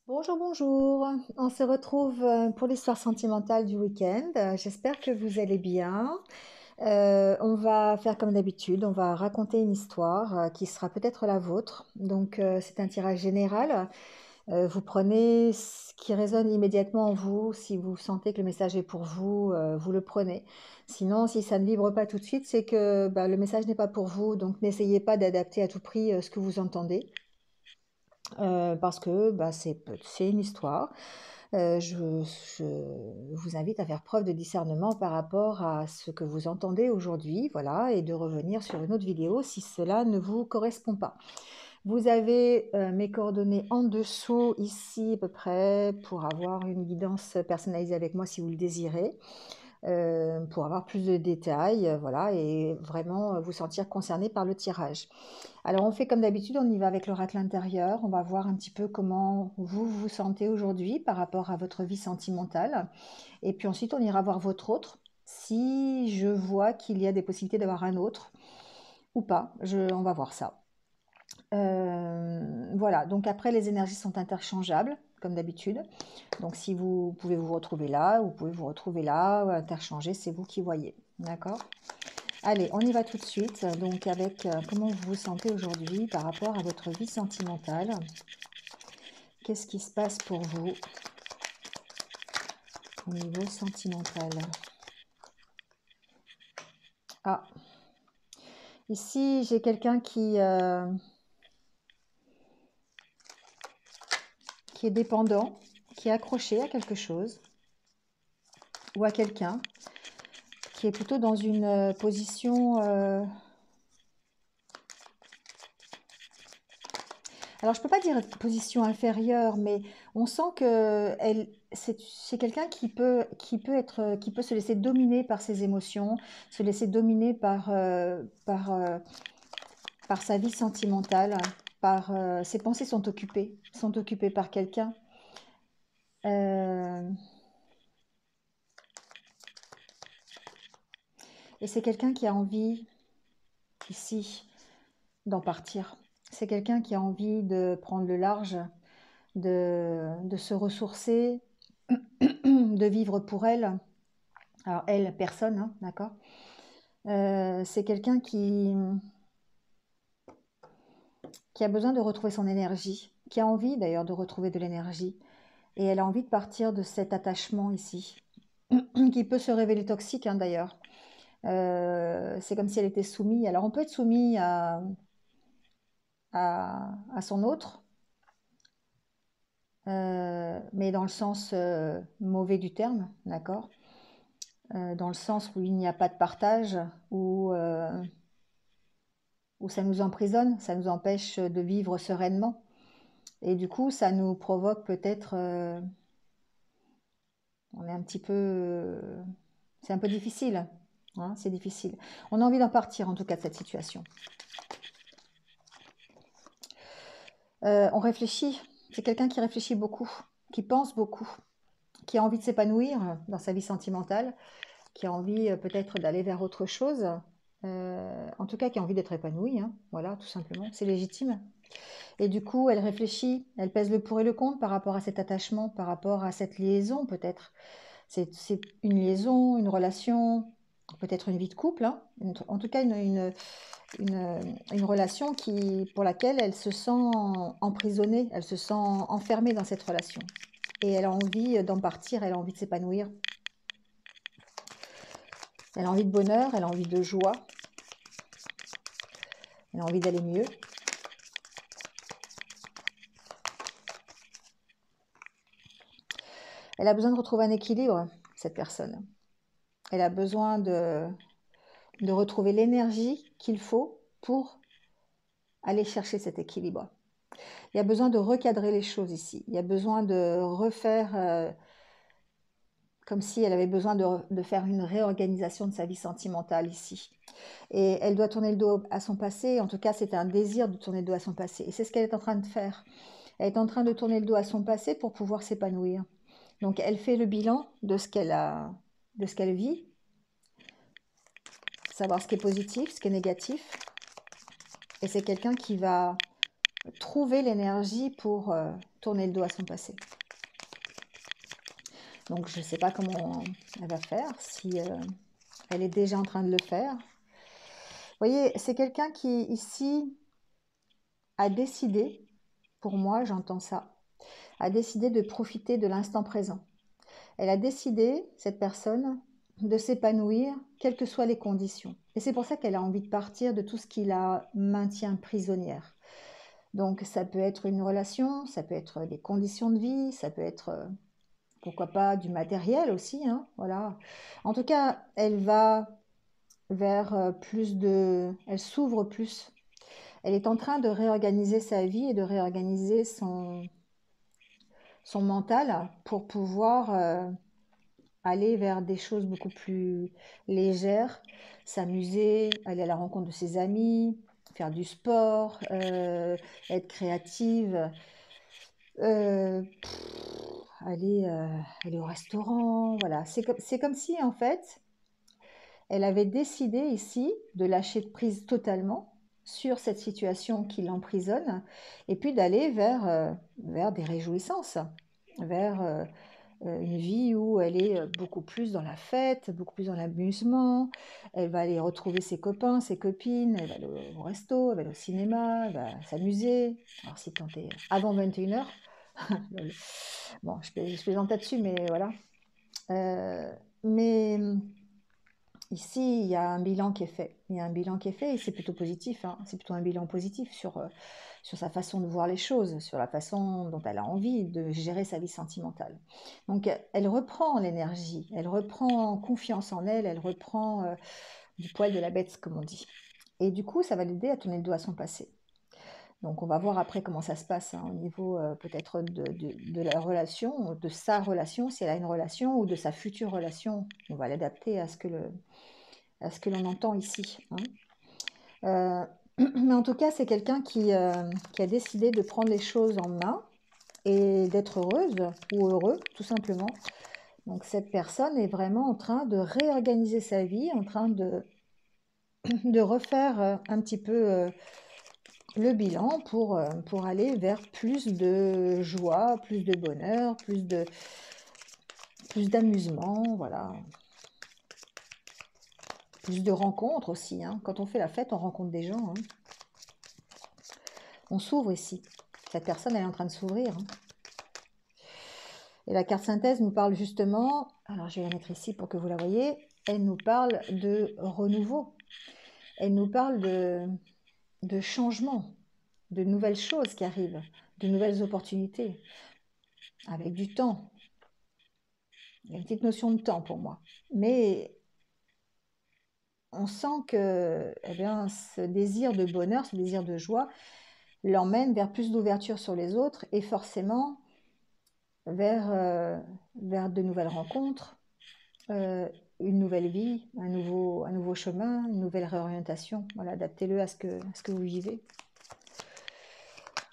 Bonjour, bonjour. On se retrouve pour l'histoire sentimentale du week-end. J'espère que vous allez bien. On va faire comme d'habitude, on va raconter une histoire qui sera peut-être la vôtre. Donc, c'est un tirage général. Vous prenez ce qui résonne immédiatement en vous. Si vous sentez que le message est pour vous, vous le prenez. Sinon, si ça ne vibre pas tout de suite, c'est que bah, le message n'est pas pour vous. Donc, n'essayez pas d'adapter à tout prix ce que vous entendez. Parce que bah, c'est une histoire. Je vous invite à faire preuve de discernement par rapport à ce que vous entendez aujourd'hui, voilà, et de revenir sur une autre vidéo si cela ne vous correspond pas. Vous avez mes coordonnées en dessous, ici à peu près, pour avoir une guidance personnalisée avec moi si vous le désirez, pour avoir plus de détails, voilà, et vraiment vous sentir concerné par le tirage. Alors on fait comme d'habitude, on y va avec l'oracle intérieur, on va voir un petit peu comment vous vous sentez aujourd'hui par rapport à votre vie sentimentale. Et puis ensuite on ira voir votre autre, si je vois qu'il y a des possibilités d'avoir un autre ou pas, on va voir ça. Voilà, donc après les énergies sont interchangeables, comme d'habitude. Donc si vous pouvez vous retrouver là, vous pouvez vous retrouver là, interchanger, c'est vous qui voyez. D'accord? Allez, on y va tout de suite. Donc avec comment vous vous sentez aujourd'hui par rapport à votre vie sentimentale. Qu'est-ce qui se passe pour vous au niveau sentimental? Ah, ici j'ai quelqu'un qui est dépendant, qui est accroché à quelque chose ou à quelqu'un, qui est plutôt dans une position... alors, je ne peux pas dire position inférieure, mais on sent que c'est quelqu'un qui peut se laisser dominer par ses émotions, se laisser dominer par sa vie sentimentale, ses pensées sont occupées par quelqu'un. Euh, et c'est quelqu'un qui a envie, ici, d'en partir. C'est quelqu'un qui a envie de prendre le large, de se ressourcer, de vivre pour elle. Alors elle, personne, hein, d'accord. C'est quelqu'un qui a besoin de retrouver son énergie, qui a envie d'ailleurs de retrouver de l'énergie. Et elle a envie de partir de cet attachement ici, qui peut se révéler toxique hein, d'ailleurs. C'est comme si elle était soumise. Alors on peut être soumis à son autre, mais dans le sens mauvais du terme, d'accord. Dans le sens où il n'y a pas de partage, où ça nous emprisonne, ça nous empêche de vivre sereinement. Et du coup, ça nous provoque peut-être, on est un petit peu, c'est un peu difficile, hein, c'est difficile. On a envie d'en partir en tout cas de cette situation. On réfléchit, c'est quelqu'un qui réfléchit beaucoup, qui pense beaucoup, qui a envie de s'épanouir dans sa vie sentimentale, qui a envie peut-être d'aller vers autre chose, en tout cas qui a envie d'être épanoui, hein, voilà, tout simplement, c'est légitime. Et du coup, elle réfléchit, elle pèse le pour et le contre par rapport à cet attachement, par rapport à cette liaison peut-être. C'est une liaison, une relation, peut-être une vie de couple, hein, en tout cas une relation pour laquelle elle se sent emprisonnée, elle se sent enfermée dans cette relation. Et elle a envie d'en partir, elle a envie de s'épanouir. Elle a envie de bonheur, elle a envie de joie, elle a envie d'aller mieux. Elle a besoin de retrouver un équilibre, cette personne. Elle a besoin de retrouver l'énergie qu'il faut pour aller chercher cet équilibre. Il y a besoin de recadrer les choses ici. Il y a besoin de refaire, comme si elle avait besoin de faire une réorganisation de sa vie sentimentale ici. Et elle doit tourner le dos à son passé. En tout cas, c'est un désir de tourner le dos à son passé. Et c'est ce qu'elle est en train de faire. Elle est en train de tourner le dos à son passé pour pouvoir s'épanouir. Donc, elle fait le bilan de ce qu'elle vit, savoir ce qui est positif, ce qui est négatif. Et c'est quelqu'un qui va trouver l'énergie pour tourner le dos à son passé. Donc, je ne sais pas comment elle va faire, si elle est déjà en train de le faire. Vous voyez, c'est quelqu'un qui, ici, a décidé, pour moi, j'entends ça, a décidé de profiter de l'instant présent. Elle a décidé, cette personne, de s'épanouir, quelles que soient les conditions. Et c'est pour ça qu'elle a envie de partir de tout ce qui la maintient prisonnière. Donc ça peut être une relation, ça peut être des conditions de vie, ça peut être, pourquoi pas, du matériel aussi, hein, voilà. En tout cas, elle va vers plus de... Elle s'ouvre plus. Elle est en train de réorganiser sa vie et de réorganiser son mental pour pouvoir aller vers des choses beaucoup plus légères, s'amuser, aller à la rencontre de ses amis, faire du sport, être créative, euh, aller, aller au restaurant, voilà. C'est comme si, en fait, elle avait décidé ici de lâcher prise totalement sur cette situation qui l'emprisonne et puis d'aller vers des réjouissances, vers une vie où elle est beaucoup plus dans la fête, beaucoup plus dans l'amusement. Elle va aller retrouver ses copains, ses copines, elle va aller au resto, elle va aller au cinéma, elle va s'amuser. Alors si tant est avant 21h, bon, je plaisante là-dessus, mais voilà. Mais ici, il y a un bilan qui est fait. Il y a un bilan qui est fait et c'est plutôt positif, hein. C'est plutôt un bilan positif sur sa façon de voir les choses, sur la façon dont elle a envie de gérer sa vie sentimentale. Donc, elle reprend l'énergie, elle reprend confiance en elle, elle reprend du poil de la bête, comme on dit. Et du coup, ça va l'aider à tourner le dos à son passé. Donc, on va voir après comment ça se passe, hein, au niveau peut-être de la relation, de sa relation, si elle a une relation, ou de sa future relation. On va l'adapter à ce que l'on entend ici, hein. Mais en tout cas, c'est quelqu'un qui a décidé de prendre les choses en main et d'être heureuse ou heureux, tout simplement. Donc cette personne est vraiment en train de réorganiser sa vie, en train de refaire un petit peu le bilan pour aller vers plus de joie, plus de bonheur, plus d'amusement, voilà. Plus de rencontres aussi, hein. Quand on fait la fête, on rencontre des gens, hein. On s'ouvre ici. Cette personne, elle est en train de s'ouvrir, hein. Et la carte synthèse nous parle justement, alors je vais la mettre ici pour que vous la voyez, elle nous parle de renouveau. Elle nous parle de changement, de nouvelles choses qui arrivent, de nouvelles opportunités, avec du temps. Il y a une petite notion de temps pour moi. Mais on sent que eh bien, ce désir de bonheur, ce désir de joie, l'emmène vers plus d'ouverture sur les autres et forcément vers de nouvelles rencontres, une nouvelle vie, un nouveau chemin, une nouvelle réorientation. Voilà, adaptez-le à ce que vous vivez.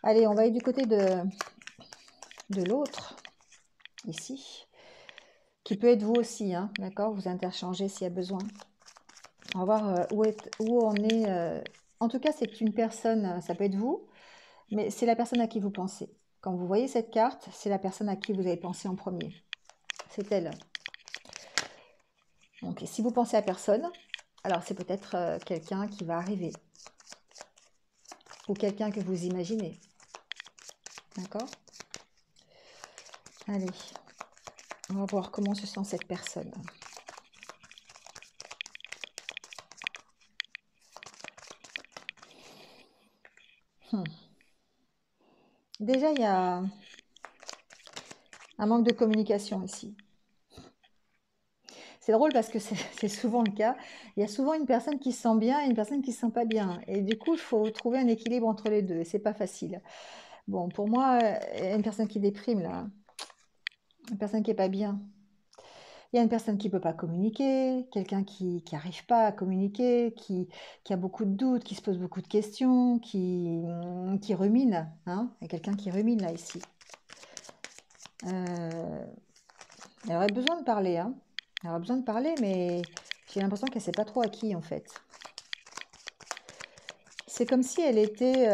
Allez, on va aller du côté de l'autre, ici, qui peut être vous aussi, hein, d'accord? Vous interchangez s'il y a besoin. On va voir où on est. En tout cas, c'est une personne, ça peut être vous, mais c'est la personne à qui vous pensez. Quand vous voyez cette carte, c'est la personne à qui vous avez pensé en premier. C'est elle. Donc, si vous pensez à personne, alors c'est peut-être quelqu'un qui va arriver. Ou quelqu'un que vous imaginez. D'accord? Allez, on va voir comment se sent cette personne. Déjà, il y a un manque de communication ici. C'est drôle parce que c'est souvent le cas. Il y a souvent une personne qui se sent bien et une personne qui se sent pas bien. Et du coup, il faut trouver un équilibre entre les deux. Et c'est pas facile. Bon, pour moi, il y a une personne qui déprime là. Une personne qui est pas bien. Il y a une personne qui ne peut pas communiquer, quelqu'un qui n'arrive pas à communiquer, qui a beaucoup de doutes, qui se pose beaucoup de questions, qui rumine, hein. Il y a quelqu'un qui rumine là, ici. Elle aurait besoin de parler, hein. Elle aurait besoin de parler, mais j'ai l'impression qu'elle ne sait pas trop à qui, en fait. C'est comme si elle était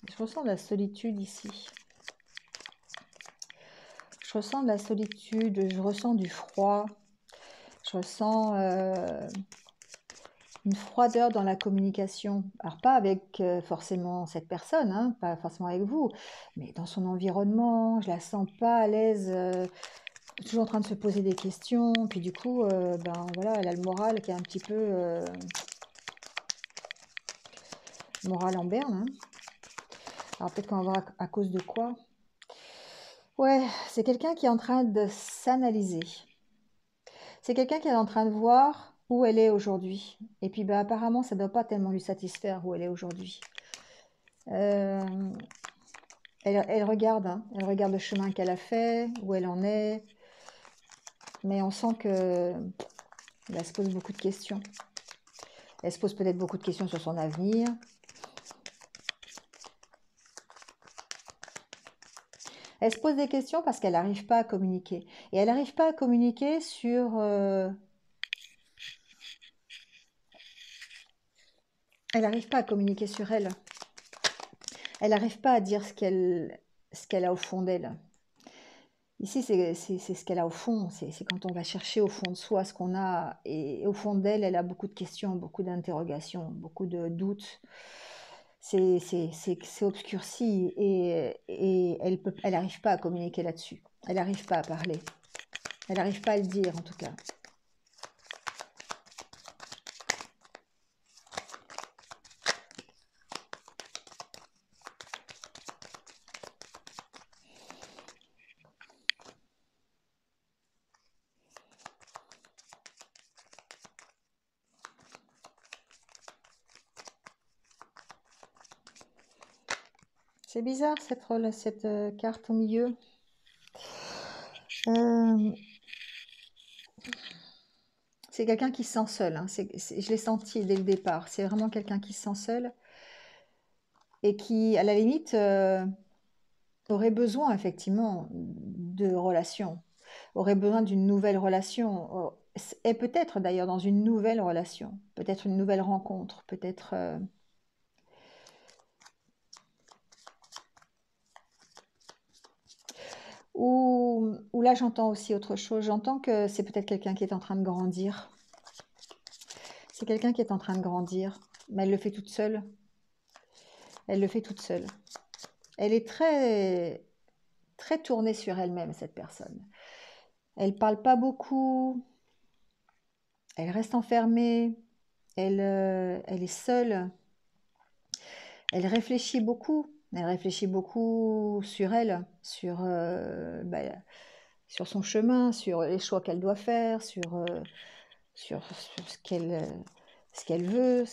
Je ressens de la solitude ici. Je ressens de la solitude, je ressens du froid, je ressens une froideur dans la communication. Alors pas avec forcément cette personne, hein, pas forcément avec vous, mais dans son environnement, je la sens pas à l'aise, toujours en train de se poser des questions, puis du coup, ben voilà, elle a le moral qui est un petit peu moral en berne, hein. Alors peut-être qu'on va voir à cause de quoi. Ouais, c'est quelqu'un qui est en train de s'analyser. C'est quelqu'un qui est en train de voir où elle est aujourd'hui. Et puis bah, apparemment, ça ne doit pas tellement lui satisfaire où elle est aujourd'hui. Euh, elle regarde, hein, elle regarde le chemin qu'elle a fait, où elle en est. Mais on sent que elle se pose beaucoup de questions. Elle se pose peut-être beaucoup de questions sur son avenir. Elle se pose des questions parce qu'elle n'arrive pas à communiquer. Et elle n'arrive pas à communiquer sur... elle n'arrive pas à communiquer sur elle. Elle n'arrive pas à dire ce qu'elle a au fond d'elle. Ici, c'est ce qu'elle a au fond. C'est quand on va chercher au fond de soi ce qu'on a. Et au fond d'elle, elle a beaucoup de questions, beaucoup d'interrogations, beaucoup de doutes. C'est obscurci et elle n'arrive pas à communiquer là-dessus. Elle n'arrive pas à parler. Elle n'arrive pas à le dire, en tout cas. C'est bizarre, cette carte au milieu. Euh, c'est quelqu'un qui se sent seul, hein. Je l'ai senti dès le départ. C'est vraiment quelqu'un qui se sent seul et qui, à la limite, aurait besoin effectivement de relations, aurait besoin d'une nouvelle relation, et peut-être d'ailleurs dans une nouvelle relation, peut-être une nouvelle rencontre, peut-être... ou là j'entends aussi autre chose, j'entends que c'est peut-être quelqu'un qui est en train de grandir. C'est quelqu'un qui est en train de grandir, mais elle le fait toute seule. Elle le fait toute seule. Elle est très, très tournée sur elle-même, cette personne. Elle parle pas beaucoup, elle reste enfermée, elle est seule, elle réfléchit beaucoup. Elle réfléchit beaucoup sur elle, sur son chemin, sur les choix qu'elle doit faire, sur ce qu'elle veut,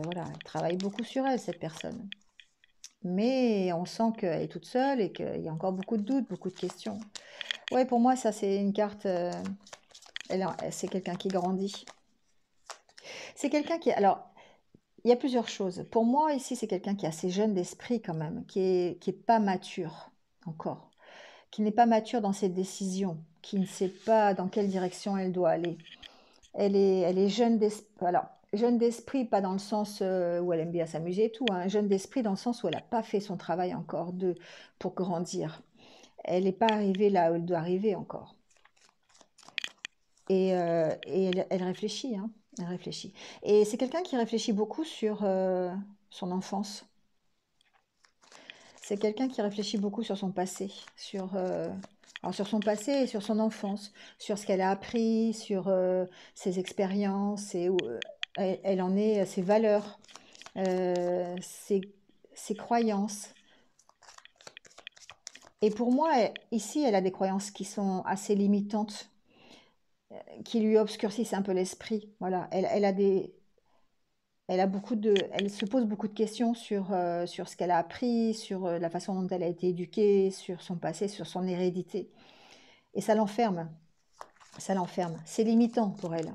voilà, elle travaille beaucoup sur elle, cette personne. Mais on sent qu'elle est toute seule et qu'il y a encore beaucoup de doutes, beaucoup de questions. Ouais, pour moi, ça, c'est une carte. C'est quelqu'un qui grandit. C'est quelqu'un qui. Alors, il y a plusieurs choses. Pour moi, ici, c'est quelqu'un qui est assez jeune d'esprit quand même, qui est pas mature encore, qui n'est pas mature dans ses décisions, qui ne sait pas dans quelle direction elle doit aller. Elle est jeune d'esprit. Alors, jeune d'esprit, pas dans le sens où elle aime bien s'amuser et tout, hein. Jeune d'esprit dans le sens où elle n'a pas fait son travail encore pour grandir. Elle n'est pas arrivée là où elle doit arriver encore. Et elle réfléchit, hein, elle réfléchit. Et c'est quelqu'un qui réfléchit beaucoup sur son enfance. C'est quelqu'un qui réfléchit beaucoup sur son passé, alors sur son passé et sur son enfance, sur ce qu'elle a appris, sur ses expériences et où elle en est, ses valeurs, ses, ses croyances. Et pour moi, ici, elle a des croyances qui sont assez limitantes, qui lui obscurcissent un peu l'esprit. Voilà, elle se pose beaucoup de questions sur ce qu'elle a appris, sur la façon dont elle a été éduquée, sur son passé, sur son hérédité. Et ça l'enferme, ça l'enferme. C'est limitant pour elle.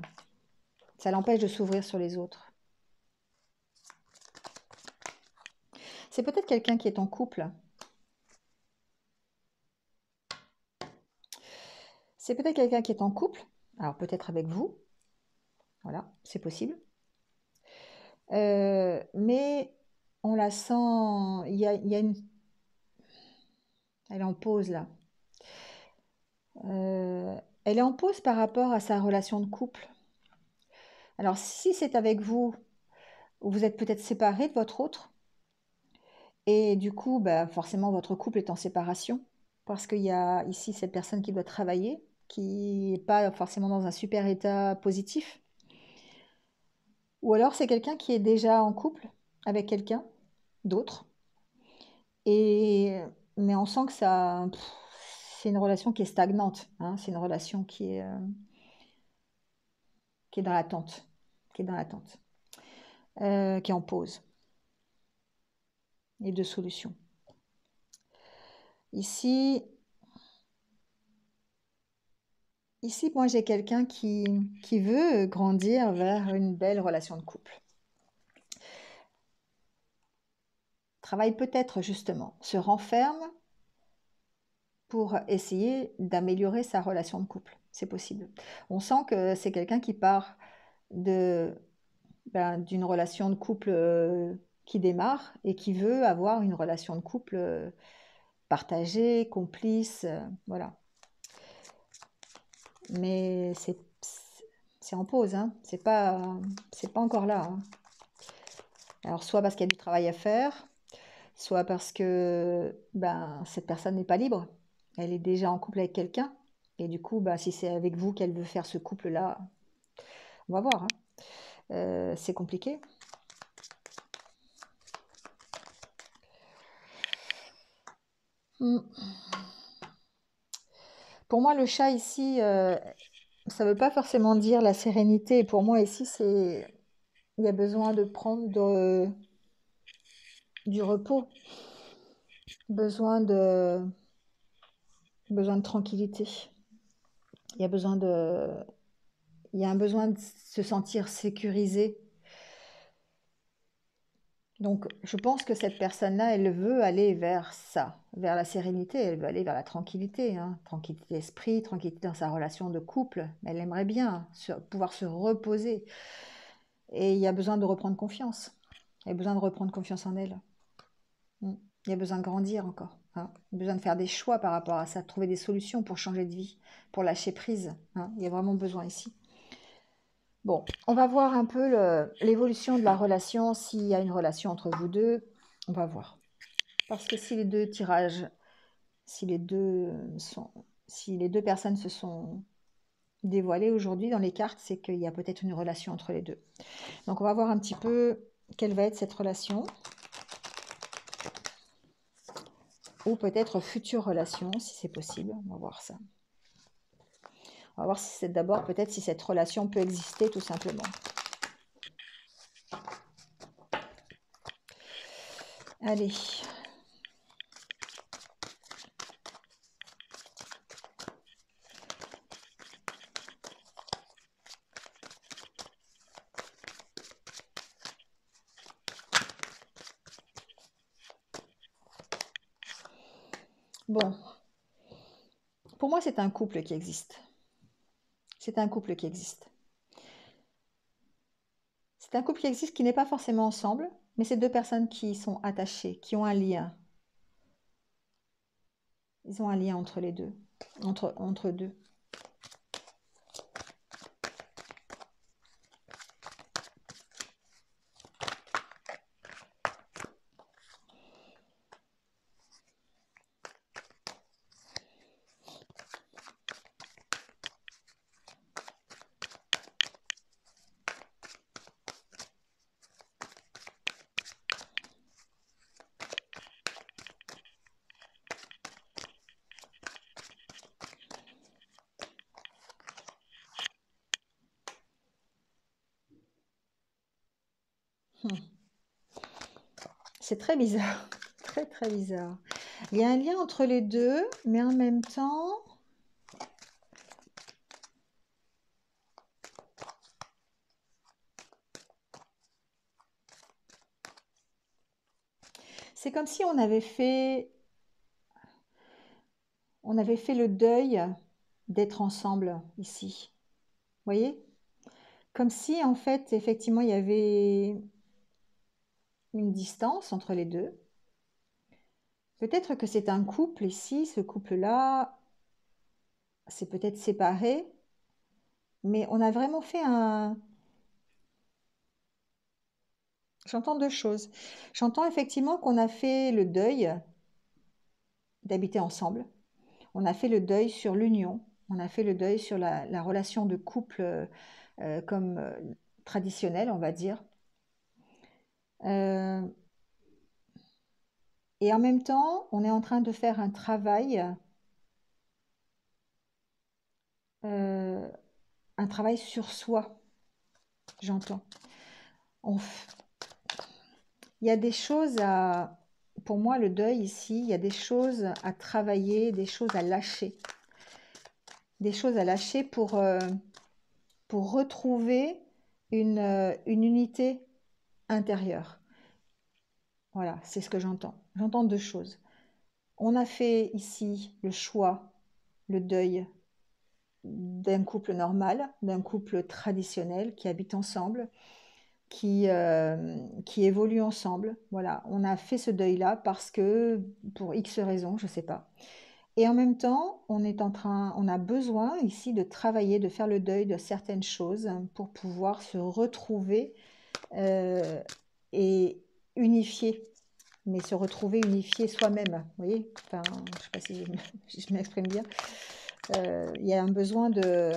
Ça l'empêche de s'ouvrir sur les autres. C'est peut-être quelqu'un qui est en couple. C'est peut-être quelqu'un qui est en couple. Alors peut-être avec vous. Voilà, c'est possible. Mais on la sent, il y a une, elle est en pause là. Elle est en pause par rapport à sa relation de couple. Alors, si c'est avec vous, vous êtes peut-être séparés de votre autre, et du coup, bah, forcément, votre couple est en séparation, parce qu'il y a ici cette personne qui doit travailler, qui n'est pas forcément dans un super état positif. Ou alors, c'est quelqu'un qui est déjà en couple avec quelqu'un d'autre, et mais on sent que ça, c'est une relation qui est stagnante, hein, c'est une relation qui est dans l'attente, qui est dans l'attente, qui est en pause, et de solutions. Ici, ici, moi, j'ai quelqu'un qui veut grandir vers une belle relation de couple. Travaille peut-être justement, se renferme pour essayer d'améliorer sa relation de couple. C'est possible. On sent que c'est quelqu'un qui part de, d'une relation de couple qui démarre et qui veut avoir une relation de couple partagée, complice, voilà. Mais c'est en pause, hein. C'est pas encore là, hein. Alors soit parce qu'il y a du travail à faire, soit parce que ben, cette personne n'est pas libre. Elle est déjà en couple avec quelqu'un. Et du coup, ben, si c'est avec vous qu'elle veut faire ce couple-là, on va voir, hein. C'est compliqué. Hmm. Pour moi, le chat ici, ça ne veut pas forcément dire la sérénité. Pour moi, ici, c'est il y a besoin de prendre du repos, besoin de, besoin de tranquillité. Il y a besoin de, il y a un besoin de se sentir sécurisé. Donc, je pense que cette personne-là, elle veut aller vers ça, vers la sérénité, elle veut aller vers la tranquillité, hein. Tranquillité d'esprit, tranquillité dans sa relation de couple. Elle aimerait bien pouvoir se reposer. Et il y a besoin de reprendre confiance. Il y a besoin de reprendre confiance en elle. Mm. Il y a besoin de grandir encore, hein. Il y a besoin de faire des choix par rapport à ça, de trouver des solutions pour changer de vie, pour lâcher prise, hein. Il y a vraiment besoin ici. Bon, on va voir un peu l'évolution de la relation, s'il y a une relation entre vous deux. On va voir. Parce que si les deux tirages, si les deux sont, si les deux personnes se sont dévoilées aujourd'hui dans les cartes, c'est qu'il y a peut-être une relation entre les deux. Donc on va voir un petit peu quelle va être cette relation. Ou peut-être future relation, si c'est possible. On va voir ça. On va voir si c'est d'abord peut-être si cette relation peut exister tout simplement. Allez. Bon, pour moi c'est un couple qui existe. C'est un couple qui existe. C'est un couple qui existe qui n'est pas forcément ensemble, mais c'est deux personnes qui sont attachées, qui ont un lien. Ils ont un lien entre les deux, entre deux. C'est très bizarre, très très bizarre. Il y a un lien entre les deux, mais en même temps, c'est comme si on avait fait le deuil d'être ensemble ici. Vous voyez? Comme si en fait, effectivement, une distance entre les deux. Peut-être que c'est un couple ici, ce couple-là, c'est peut-être séparé, mais on a vraiment fait un... J'entends deux choses. J'entends effectivement qu'on a fait le deuil d'habiter ensemble. On a fait le deuil sur l'union. On a fait le deuil sur la relation de couple comme traditionnelle, on va dire. Euh, et en même temps, on est en train de faire euh, un travail sur soi, j'entends. On f- Il y a des choses à... Pour moi, le deuil ici, il y a des choses à travailler, des choses à lâcher. Des choses à lâcher pour retrouver une unité intérieure. Voilà, c'est ce que j'entends. J'entends deux choses. On a fait ici le choix, le deuil d'un couple normal, d'un couple traditionnel qui habite ensemble, qui évolue ensemble. Voilà, on a fait ce deuil-là parce que, pour X raisons, je ne sais pas. Et en même temps, on a besoin ici de travailler, de faire le deuil de certaines choses pour pouvoir se retrouver euh, et unifier, mais se retrouver unifié soi-même. Vous voyez, enfin, je ne sais pas si je m'exprime bien. Il y a un besoin de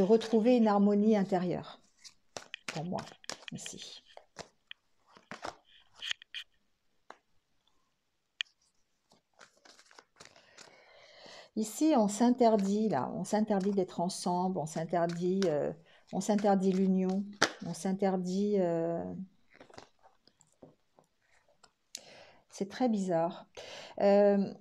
retrouver une harmonie intérieure, pour moi, ici. Ici, on s'interdit, là, on s'interdit d'être ensemble, on s'interdit l'union, on s'interdit... c'est très bizarre. Euh,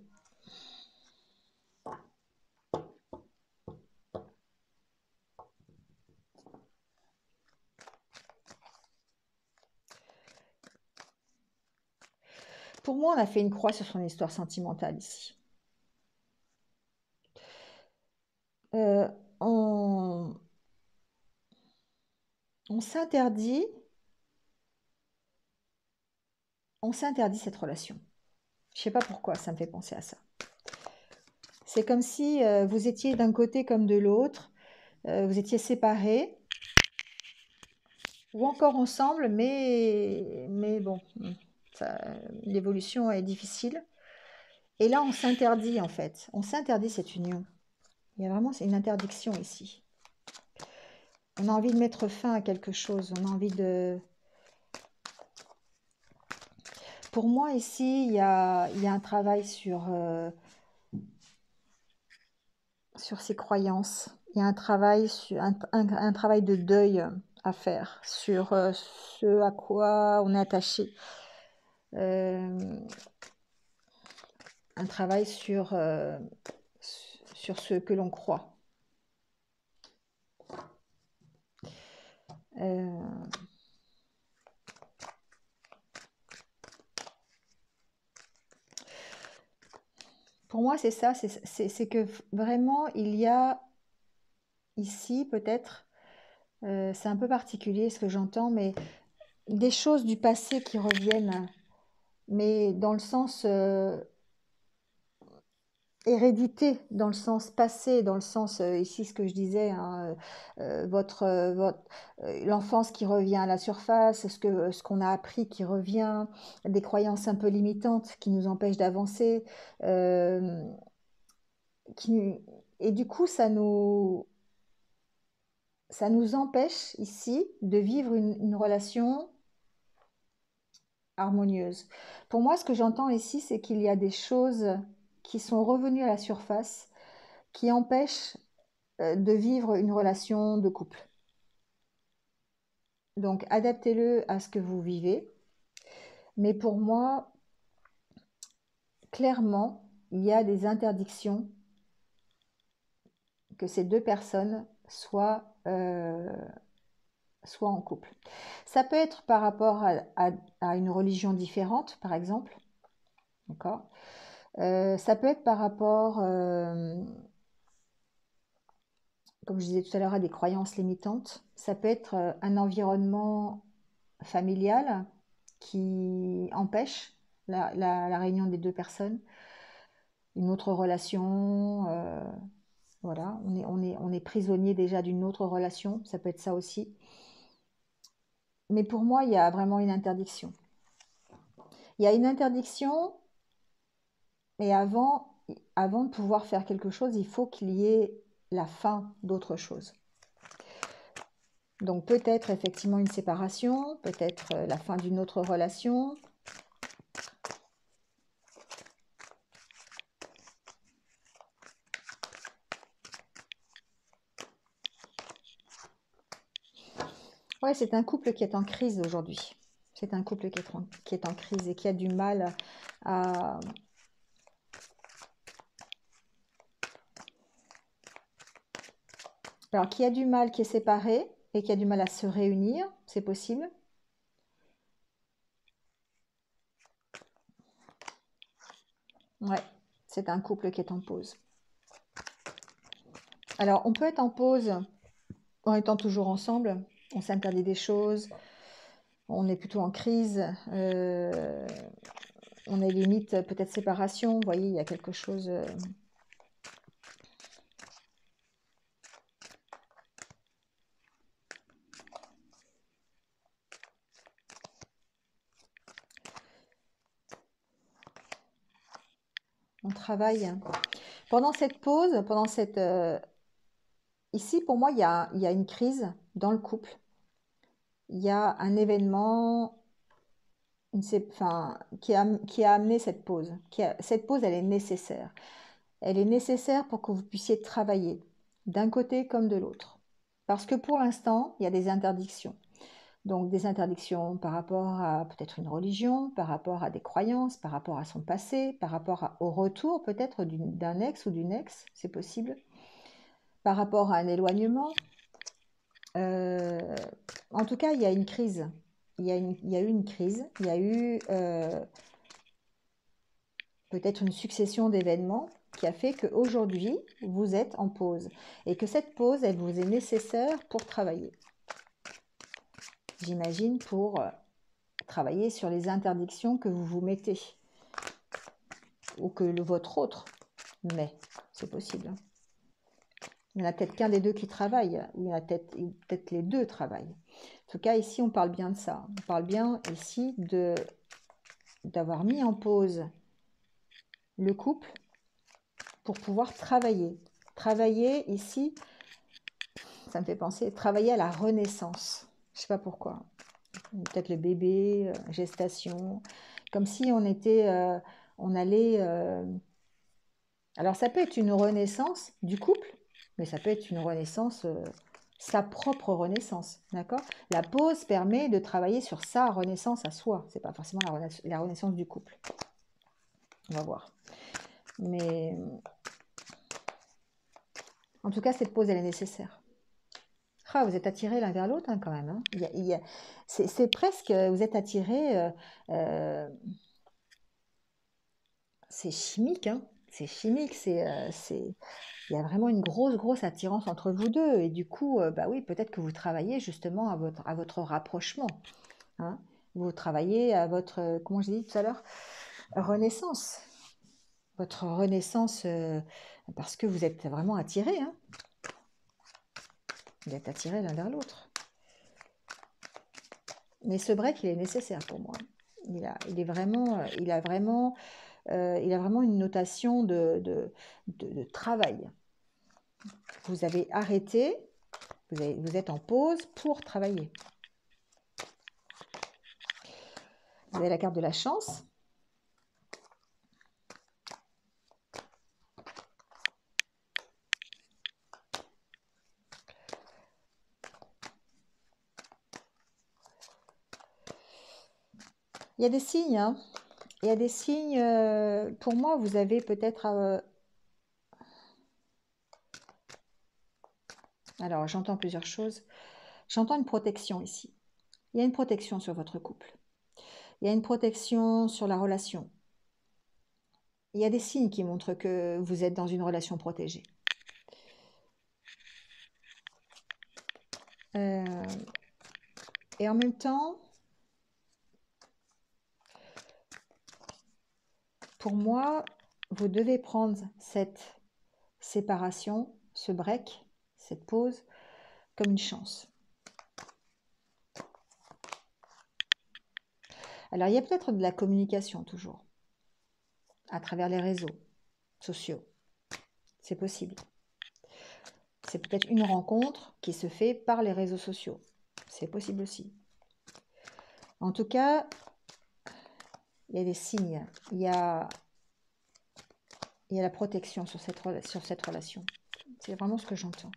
pour moi, on a fait une croix sur son histoire sentimentale ici. Euh, on on s'interdit, on s'interdit cette relation. Je sais pas pourquoi ça me fait penser à ça. C'est comme si vous étiez d'un côté comme de l'autre, vous étiez séparés, ou encore ensemble, mais bon, l'évolution est difficile. Et là, on s'interdit en fait, on s'interdit cette union. Il y a vraiment une interdiction ici. On a envie de mettre fin à quelque chose, on a envie de... Pour moi ici, il y a un travail sur ses croyances. Il y a un travail, un travail de deuil à faire sur ce à quoi on est attaché. Euh, un travail sur ce que l'on croit. Euh, pour moi, c'est ça, c'est que vraiment, il y a ici peut-être, c'est un peu particulier ce que j'entends, mais des choses du passé qui reviennent, mais dans le sens hérédité, dans le sens passé, dans le sens, ici ce que je disais, hein, l'enfance qui revient à la surface, ce qu'on a appris qui revient, des croyances un peu limitantes qui nous empêchent d'avancer, euh, qui, et du coup ça nous empêche ici de vivre une relation harmonieuse. Pour moi, ce que j'entends ici, c'est qu'il y a des choses qui sont revenues à la surface qui empêchent de vivre une relation de couple. Donc, adaptez-le à ce que vous vivez. Mais pour moi, clairement, il y a des interdictions que ces deux personnes soient en couple. Ça peut être par rapport à une religion différente, par exemple. D'accord. Ça peut être par rapport, comme je disais tout à l'heure, à des croyances limitantes. Ça peut être un environnement familial qui empêche la réunion des deux personnes, une autre relation. Voilà, on est prisonnier déjà d'une autre relation, ça peut être ça aussi. Mais pour moi, il y a vraiment une interdiction. Il y a une interdiction, mais avant de pouvoir faire quelque chose, il faut qu'il y ait la fin d'autre chose. Donc peut-être effectivement une séparation, peut-être la fin d'une autre relation. Ouais, c'est un couple qui est en crise aujourd'hui. C'est un couple qui est en crise et qui a du mal à... Alors, qui a du mal, qui est séparé et qui a du mal à se réunir, c'est possible. Ouais, c'est un couple qui est en pause. Alors, on peut être en pause en étant toujours ensemble. On s'interdit des choses. On est plutôt en crise. On est limite peut-être séparation. Vous voyez, il y a quelque chose... on travaille. Pendant cette pause, ici, pour moi, il y a une crise dans le couple. Il y a un événement enfin, qui a amené cette pause. Cette pause, elle est nécessaire. Elle est nécessaire pour que vous puissiez travailler, d'un côté comme de l'autre. Parce que pour l'instant, il y a des interdictions. Donc des interdictions par rapport à peut-être une religion, par rapport à des croyances, par rapport à son passé, par rapport au retour peut-être d'un ex ou d'une ex, c'est possible, par rapport à un éloignement. En tout cas, il y a une crise. Il y a eu une crise, il y a eu peut-être une succession d'événements qui a fait qu'aujourd'hui, vous êtes en pause et que cette pause, elle vous est nécessaire pour travailler. J'imagine pour travailler sur les interdictions que vous vous mettez ou que votre autre met, c'est possible. Il n'y en a peut-être qu'un des deux qui travaille, ou il y en a peut-être les deux travaillent. En tout cas, ici, on parle bien de ça. On parle bien ici d'avoir mis en pause le couple pour pouvoir travailler. Travailler ici, ça me fait penser, travailler à la renaissance. Je ne sais pas pourquoi. Peut-être le bébé, gestation, comme si on allait... Alors ça peut être une renaissance du couple, mais ça peut être une renaissance, sa propre renaissance, d'accord? La pause permet de travailler sur sa renaissance à soi, c'est pas forcément la renaissance du couple. On va voir. Mais en tout cas, cette pause, elle est nécessaire. Ah, vous êtes attirés l'un vers l'autre hein, quand même. Hein. C'est presque, vous êtes attirés, c'est chimique, hein. C'est chimique, il y a vraiment une grosse attirance entre vous deux. Et du coup, bah oui, peut-être que vous travaillez justement à votre rapprochement. Hein. Vous travaillez à votre, comment j'ai dit tout à l'heure, renaissance. Votre renaissance, parce que vous êtes vraiment attirés. Hein. Vous êtes attirés l'un vers l'autre. Mais ce break, il est nécessaire pour moi. Il a vraiment une notation de travail. Vous avez arrêté, vous êtes en pause pour travailler. Vous avez la carte de la chance. Il y a des signes, hein. Il y a des signes, pour moi, vous avez peut-être... alors, j'entends plusieurs choses. J'entends une protection ici. Il y a une protection sur votre couple. Il y a une protection sur la relation. Il y a des signes qui montrent que vous êtes dans une relation protégée. Et en même temps, pour moi, vous devez prendre cette séparation, ce break, cette pause, comme une chance. Alors, il y a peut-être de la communication toujours, à travers les réseaux sociaux. C'est possible. C'est peut-être une rencontre qui se fait par les réseaux sociaux. C'est possible aussi. En tout cas, il y a des signes. Il y a la protection sur cette relation. C'est vraiment ce que j'entends.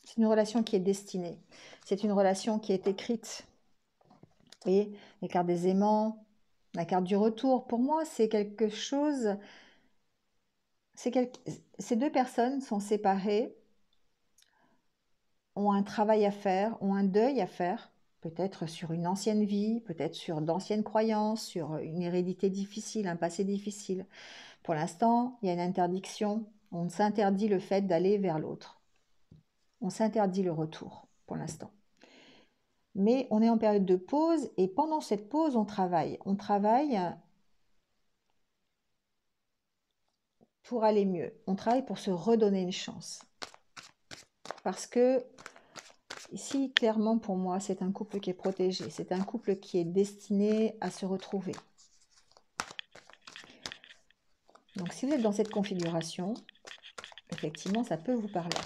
C'est une relation qui est destinée. C'est une relation qui est écrite. Vous voyez, les cartes des aimants, la carte du retour. Pour moi, c'est quelque chose... Ces deux personnes sont séparées, ont un travail à faire, ont un deuil à faire, peut-être sur une ancienne vie, peut-être sur d'anciennes croyances, sur une hérédité difficile, un passé difficile. Pour l'instant, il y a une interdiction. On s'interdit le fait d'aller vers l'autre. On s'interdit le retour, pour l'instant. Mais on est en période de pause, et pendant cette pause, on travaille. On travaille pour aller mieux. On travaille pour se redonner une chance. Parce que ici, clairement, pour moi, c'est un couple qui est protégé. C'est un couple qui est destiné à se retrouver. Donc, si vous êtes dans cette configuration, effectivement, ça peut vous parler.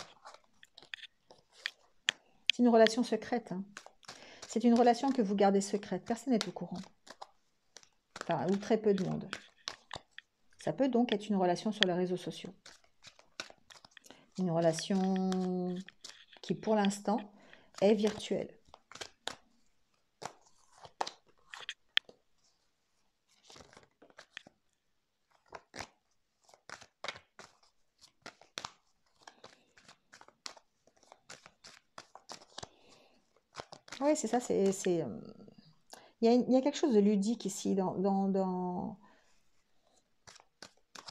C'est une relation secrète. Hein. C'est une relation que vous gardez secrète. Personne n'est au courant. Enfin, ou très peu de monde. Ça peut donc être une relation sur les réseaux sociaux. Une relation qui, pour l'instant, est virtuelle. Oui, c'est ça. Il y a quelque chose de ludique ici dans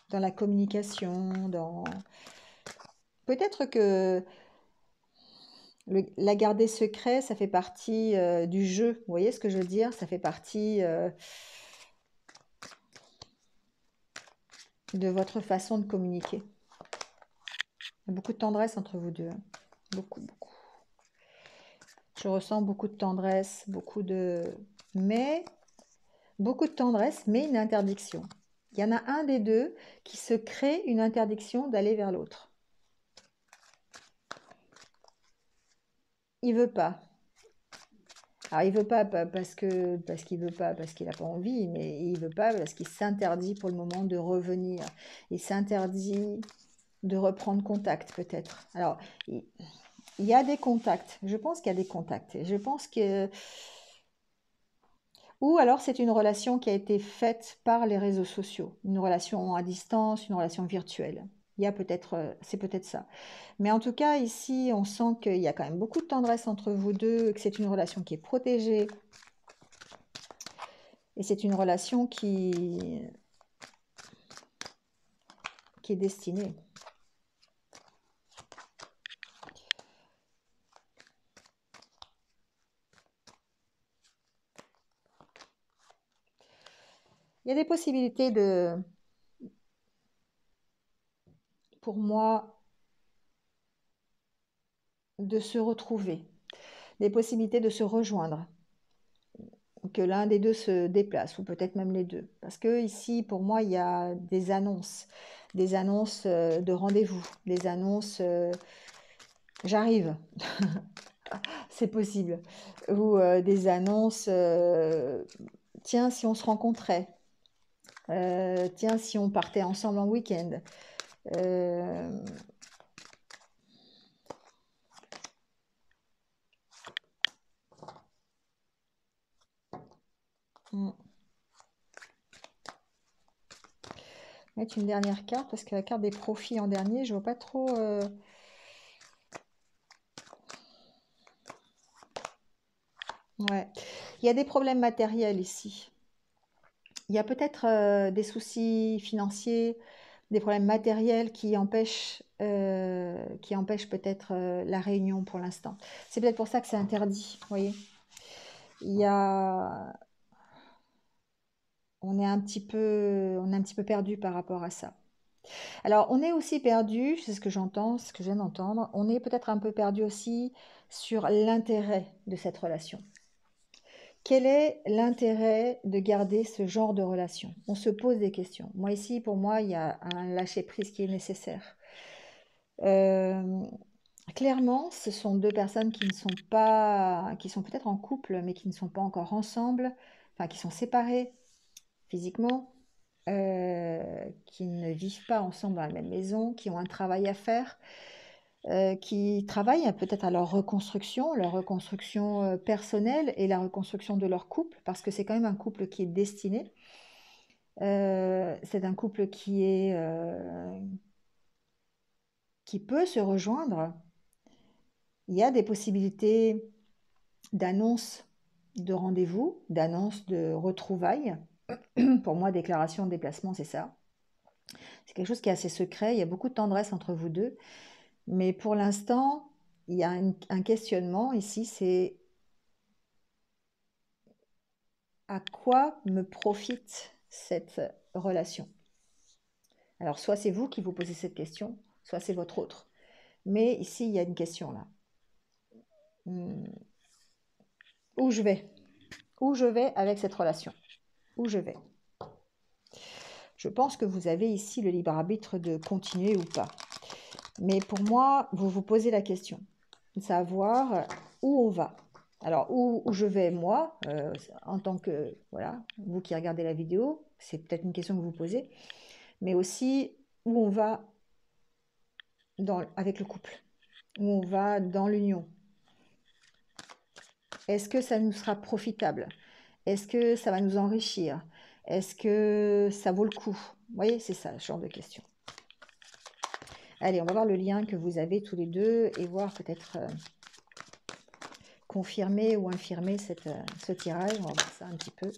la communication. Peut-être que la garder secret, ça fait partie du jeu. Vous voyez ce que je veux dire? Ça fait partie de votre façon de communiquer. Il y a beaucoup de tendresse entre vous deux. Hein. Beaucoup, beaucoup. Je ressens beaucoup de tendresse, beaucoup de tendresse, mais une interdiction. Il y en a un des deux qui se crée une interdiction d'aller vers l'autre. Il veut pas. Alors il veut pas parce qu'il veut pas, parce qu'il n'a pas envie, mais il veut pas parce qu'il s'interdit pour le moment de revenir. Il s'interdit de reprendre contact peut-être. Alors il y a des contacts. Je pense qu'il y a des contacts. Je pense que ou alors c'est une relation qui a été faite par les réseaux sociaux, une relation à distance, une relation virtuelle. Il y a peut-être, c'est peut-être ça. Mais en tout cas, ici, on sent qu'il y a quand même beaucoup de tendresse entre vous deux, que c'est une relation qui est protégée. Et c'est une relation qui est destinée. Il y a des possibilités pour moi, de se retrouver, des possibilités de se rejoindre, que l'un des deux se déplace, ou peut-être même les deux. Parce que ici, pour moi, il y a des annonces de rendez-vous, des annonces j'arrive, c'est possible, ou des annonces tiens, si on se rencontrait, tiens, si on partait ensemble en week-end. Euh, hmm. Mettre une dernière carte parce que la carte des profits en dernier, je vois pas trop. Ouais, il y a des problèmes matériels ici. Il y a peut-être des soucis financiers, des problèmes matériels qui empêchent peut-être la réunion pour l'instant. C'est peut-être pour ça que c'est interdit, vous voyez. Il y a on est un petit peu perdu par rapport à ça. Alors, on est aussi perdu, c'est ce que j'entends, ce que je viens d'entendre, on est peut-être un peu perdu aussi sur l'intérêt de cette relation. Quel est l'intérêt de garder ce genre de relation? On se pose des questions. Moi ici, pour moi, il y a un lâcher-prise qui est nécessaire. Euh, Clairement, ce sont deux personnes qui ne sont pas, qui sont peut-être en couple, mais qui ne sont pas encore ensemble, enfin qui sont séparées physiquement, qui ne vivent pas ensemble dans la même maison, qui ont un travail à faire, qui travaillent peut-être à leur reconstruction personnelle et la reconstruction de leur couple, parce que c'est quand même un couple qui est destiné. C'est un couple qui peut se rejoindre. Il y a des possibilités d'annonce de rendez-vous, d'annonce de retrouvailles. Pour moi, déclaration de déplacement, c'est ça. C'est quelque chose qui est assez secret. Il y a beaucoup de tendresse entre vous deux. Mais pour l'instant, il y a un questionnement ici, c'est à quoi me profite cette relation? Alors, soit c'est vous qui vous posez cette question, soit c'est votre autre. Mais ici, il y a une question là. Où je vais? Où je vais avec cette relation? Où je vais? Je pense que vous avez ici le libre arbitre de continuer ou pas. Mais pour moi, vous vous posez la question de savoir où on va. Alors, où je vais, moi, en tant que, voilà, vous qui regardez la vidéo, c'est peut-être une question que vous posez, mais aussi où on va avec le couple, où on va dans l'union. Est-ce que ça nous sera profitable? Est-ce que ça va nous enrichir? Est-ce que ça vaut le coup? Vous voyez, c'est ça, ce genre de question. Allez, on va voir le lien que vous avez tous les deux et voir peut-être confirmer ou infirmer ce tirage. On va voir ça un petit peu.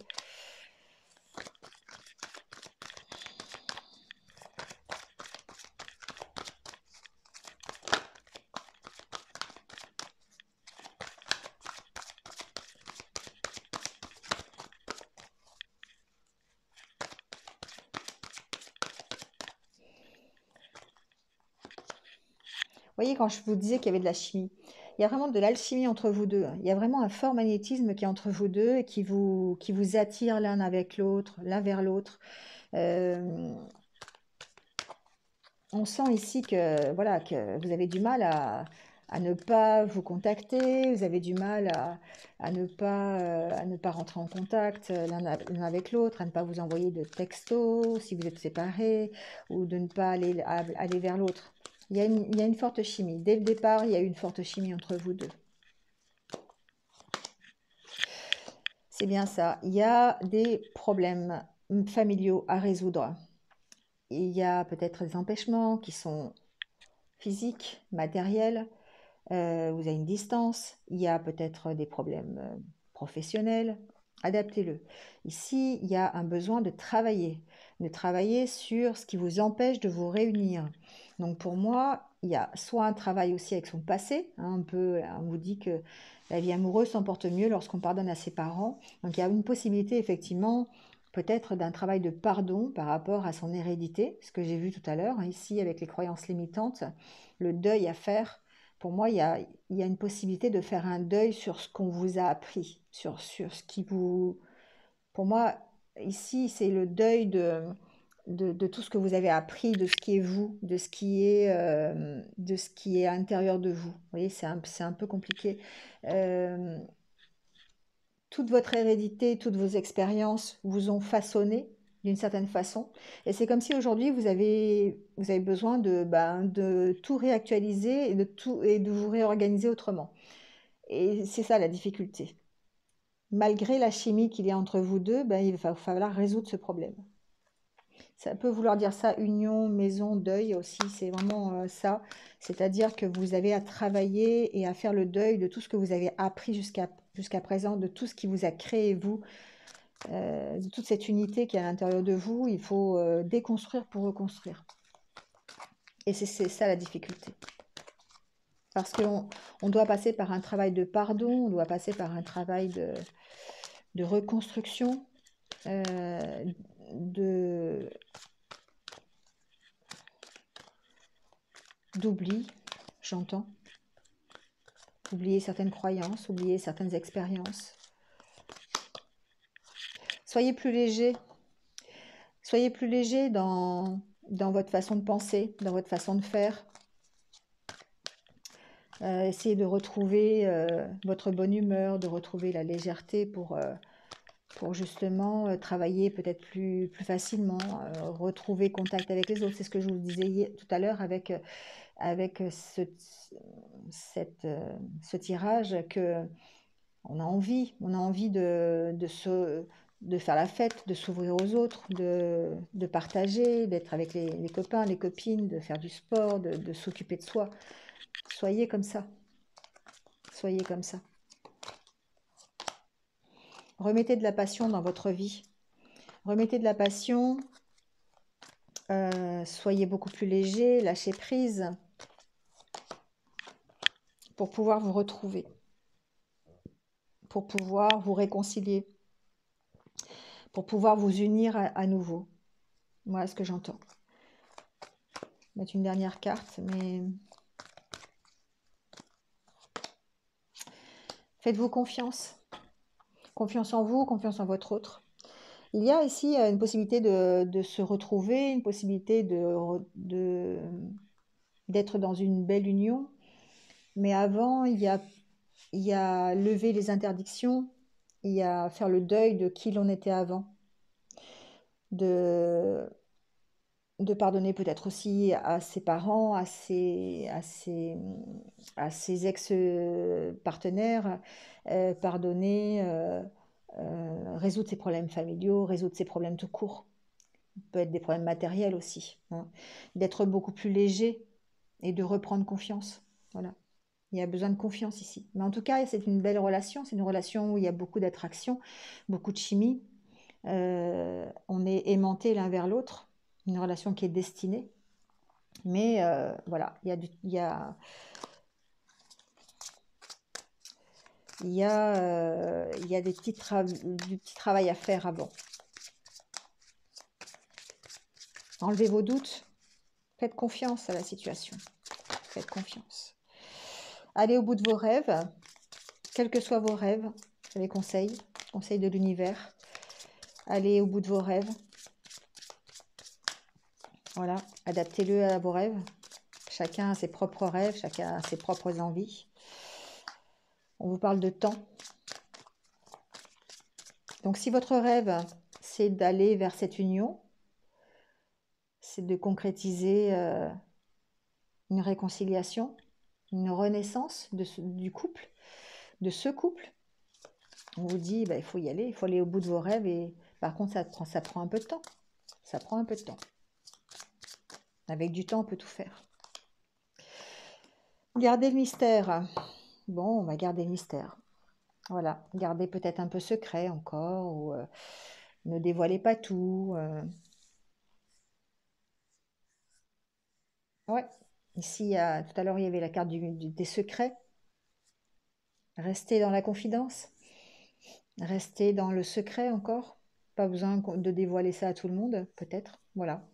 Vous voyez, quand je vous disais qu'il y avait de la chimie, il y a vraiment de l'alchimie entre vous deux. Il y a vraiment un fort magnétisme qui est entre vous deux et qui vous attire l'un avec l'autre, l'un vers l'autre. Euh, on sent ici que, voilà, que vous avez du mal à ne pas vous contacter, vous avez du mal à ne pas rentrer en contact l'un avec l'autre, à ne pas vous envoyer de textos si vous êtes séparés, ou de ne pas aller vers l'autre. Il y a une forte chimie. Dès le départ, il y a eu une forte chimie entre vous deux. C'est bien ça. Il y a des problèmes familiaux à résoudre. Il y a peut-être des empêchements qui sont physiques, matériels. Vous avez une distance. Il y a peut-être des problèmes professionnels. Adaptez-le. Ici, il y a un besoin de travailler sur ce qui vous empêche de vous réunir. Donc pour moi, il y a soit un travail aussi avec son passé, hein, on vous dit que la vie amoureuse s'emporte mieux lorsqu'on pardonne à ses parents. Donc il y a une possibilité effectivement peut-être d'un travail de pardon par rapport à son hérédité, ce que j'ai vu tout à l'heure, hein, ici avec les croyances limitantes, le deuil à faire. Pour moi, il y a une possibilité de faire un deuil sur ce qu'on vous a appris, sur ce qui vous... Pour moi, ici, c'est le deuil de tout ce que vous avez appris, de ce qui est vous, de ce qui est à l'intérieur de vous. Vous voyez, c'est un peu compliqué. Euh, Toute votre hérédité, toutes vos expériences vous ont façonné d'une certaine façon. Et c'est comme si aujourd'hui vous avez besoin de tout réactualiser et de vous réorganiser autrement. Et c'est ça la difficulté. Malgré la chimie qu'il y a entre vous deux, il va falloir résoudre ce problème. Ça peut vouloir dire ça, union, maison, deuil aussi, c'est vraiment ça. C'est-à-dire que vous avez à travailler et à faire le deuil de tout ce que vous avez appris jusqu'à présent, de tout ce qui vous a créé vous, de toute cette unité qui est à l'intérieur de vous. Il faut déconstruire pour reconstruire. Et c'est ça la difficulté. Parce qu'on doit passer par un travail de pardon, on doit passer par un travail de reconstruction. d'oubli, j'entends. Oublier certaines croyances, oublier certaines expériences. Soyez plus léger. Soyez plus léger dans votre façon de penser, dans votre façon de faire. Essayez de retrouver votre bonne humeur, de retrouver la légèreté pour justement travailler peut-être plus facilement, retrouver contact avec les autres. C'est ce que je vous disais tout à l'heure avec ce tirage, que on a envie de faire la fête, de s'ouvrir aux autres, de partager, d'être avec les copains, les copines, de faire du sport, de s'occuper de soi. Soyez comme ça. Soyez comme ça. Remettez de la passion dans votre vie. Remettez de la passion. Soyez beaucoup plus léger, lâchez prise pour pouvoir vous retrouver, pour pouvoir vous réconcilier, pour pouvoir vous unir à nouveau. Voilà ce que j'entends. Je vais mettre une dernière carte, mais faites-vous confiance. Confiance en vous, confiance en votre autre. Il y a ici une possibilité de se retrouver, une possibilité d'être dans une belle union. Mais avant, il y a lever les interdictions, il y a faire le deuil de qui l'on était avant. De pardonner peut-être aussi à ses parents, à ses ex-partenaires, pardonner, résoudre ses problèmes familiaux, résoudre ses problèmes tout court. Ça peut être des problèmes matériels aussi, hein. D'être beaucoup plus léger et de reprendre confiance. Voilà. Il y a besoin de confiance ici. Mais en tout cas, c'est une belle relation. C'est une relation où il y a beaucoup d'attraction, beaucoup de chimie. On est aimantés l'un vers l'autre. Une relation qui est destinée. Mais voilà, il y a du petit travail à faire avant. Enlevez vos doutes. Faites confiance à la situation. Faites confiance. Allez au bout de vos rêves. Quels que soient vos rêves, je les conseille de l'univers. Allez au bout de vos rêves. Voilà, adaptez-le à vos rêves. Chacun a ses propres rêves, chacun a ses propres envies. On vous parle de temps. Donc si votre rêve, c'est d'aller vers cette union, c'est de concrétiser une réconciliation, une renaissance du couple, de ce couple, on vous dit, il faut y aller, il faut aller au bout de vos rêves. Et par contre, ça prend un peu de temps. Ça prend un peu de temps. Avec du temps, on peut tout faire. Gardez le mystère. Bon, on va garder le mystère. Voilà, gardez peut-être un peu secret encore, ou ne dévoilez pas tout. Ouais, ici, tout à l'heure, il y avait la carte des secrets. Restez dans la confidence. Restez dans le secret encore. Pas besoin de dévoiler ça à tout le monde, peut-être. Voilà.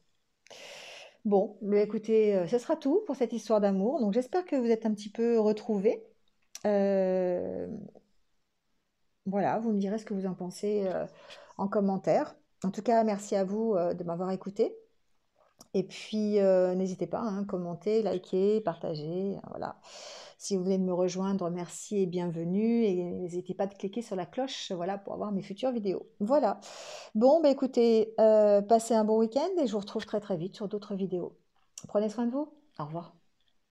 Bon, mais écoutez, ce sera tout pour cette histoire d'amour. Donc j'espère que vous êtes un petit peu retrouvés. Voilà, vous me direz ce que vous en pensez en commentaire. En tout cas, merci à vous de m'avoir écouté. Et puis, n'hésitez pas, hein, commentez, likez, partagez. Voilà. Si vous voulez me rejoindre, merci et bienvenue. Et n'hésitez pas de cliquer sur la cloche, voilà, pour avoir mes futures vidéos. Voilà. Bon, bah écoutez, passez un bon week-end et je vous retrouve très très vite sur d'autres vidéos. Prenez soin de vous. Au revoir.